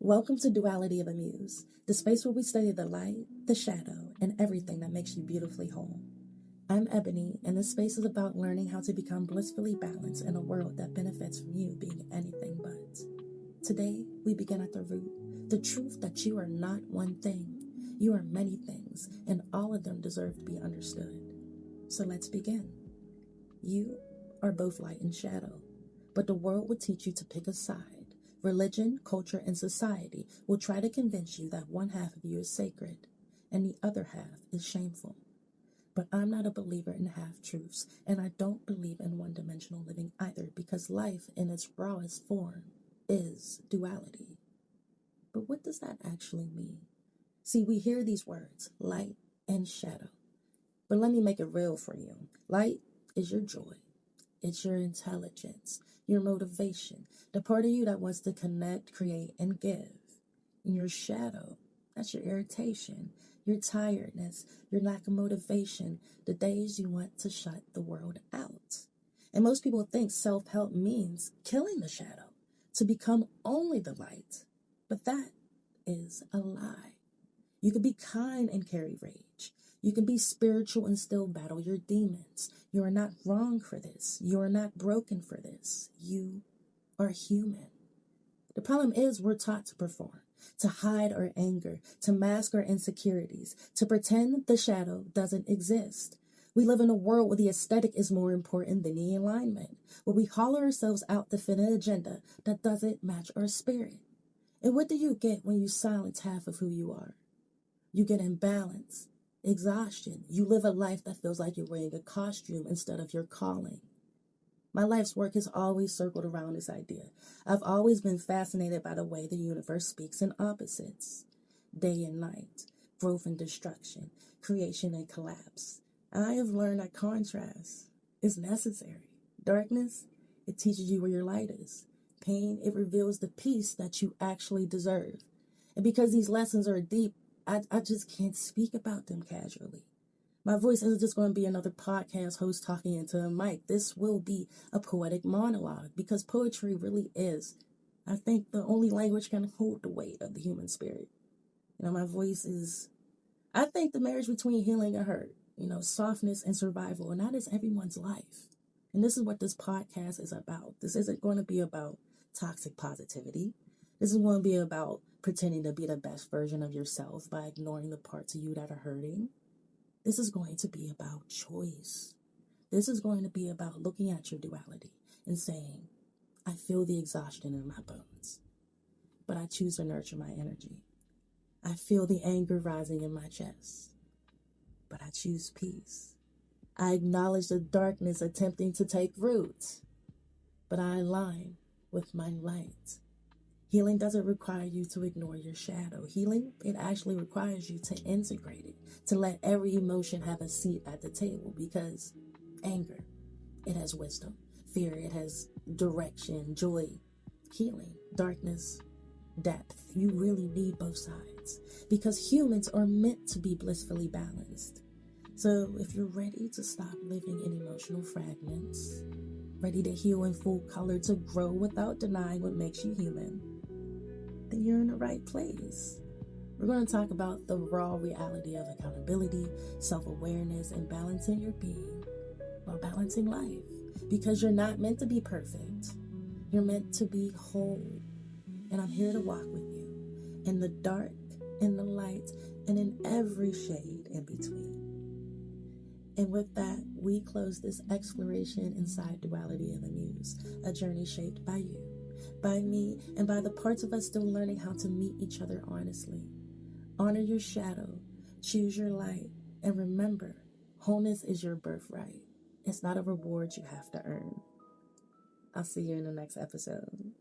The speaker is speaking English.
Welcome to Duality of the Muse, the space where we study the light, the shadow, and everything that makes you beautifully whole. I'm Ebony, and this space is about learning how to become blissfully balanced in a world that benefits from you being anything but. Today, we begin at the root, the truth that you are not one thing. You are many things, and all of them deserve to be understood. So let's begin. You are both light and shadow, but the world will teach you to pick a side. Religion, culture, and society will try to convince you that one half of you is sacred and the other half is shameful. But I'm not a believer in half-truths, and I don't believe in one-dimensional living either, because life in its rawest form is duality. But what does that actually mean? See, we hear these words, light and shadow. But let me make it real for you. Light is your joy. It's your intelligence, your motivation, the part of you that wants to connect, create, and give. And your shadow, that's your irritation, your tiredness, your lack of motivation, the days you want to shut the world out. And most people think self-help means killing the shadow to become only the light. But that is a lie. You can be kind and carry rage. You can be spiritual and still battle your demons. You are not wrong for this. You are not broken for this. You are human. The problem is we're taught to perform, to hide our anger, to mask our insecurities, to pretend the shadow doesn't exist. We live in a world where the aesthetic is more important than the alignment, where we hollow ourselves out to fit an agenda that doesn't match our spirit. And what do you get when you silence half of who you are? You get imbalance, exhaustion. You live a life that feels like you're wearing a costume instead of your calling. My life's work has always circled around this idea. I've always been fascinated by the way the universe speaks in opposites. Day and night, growth and destruction, creation and collapse. I have learned that contrast is necessary. Darkness, it teaches you where your light is. Pain, it reveals the peace that you actually deserve. And because these lessons are deep, I just can't speak about them casually. My voice isn't just going to be another podcast host talking into a mic. This will be a poetic monologue, because poetry really is, I think, the only language can hold the weight of the human spirit. My voice is, I think, the marriage between healing and hurt, softness and survival, and that is everyone's life. And this is what this podcast is about. This isn't going to be about toxic positivity. This is going to be about pretending to be the best version of yourself by ignoring the parts of you that are hurting. This is going to be about choice. This is going to be about looking at your duality and saying, I feel the exhaustion in my bones, but I choose to nurture my energy. I feel the anger rising in my chest, but I choose peace. I acknowledge the darkness attempting to take root, but I align with my light. Healing doesn't require you to ignore your shadow. Healing, it actually requires you to integrate it, to let every emotion have a seat at the table, because anger, it has wisdom. Fear, it has direction. Joy, healing. Darkness, depth. You really need both sides, because humans are meant to be blissfully balanced. So if you're ready to stop living in emotional fragments, ready to heal in full color, to grow without denying what makes you human, then you're in the right place. We're going to talk about the raw reality of accountability, self-awareness, and balancing your being while balancing life. Because you're not meant to be perfect. You're meant to be whole. And I'm here to walk with you in the dark, in the light, and in every shade in between. And with that, we close this exploration inside Duality of the Muse, a journey shaped by you, by me, and by the parts of us still learning how to meet each other honestly. Honor your shadow, choose your light, and remember, wholeness is your birthright. It's not a reward you have to earn. I'll see you in the next episode.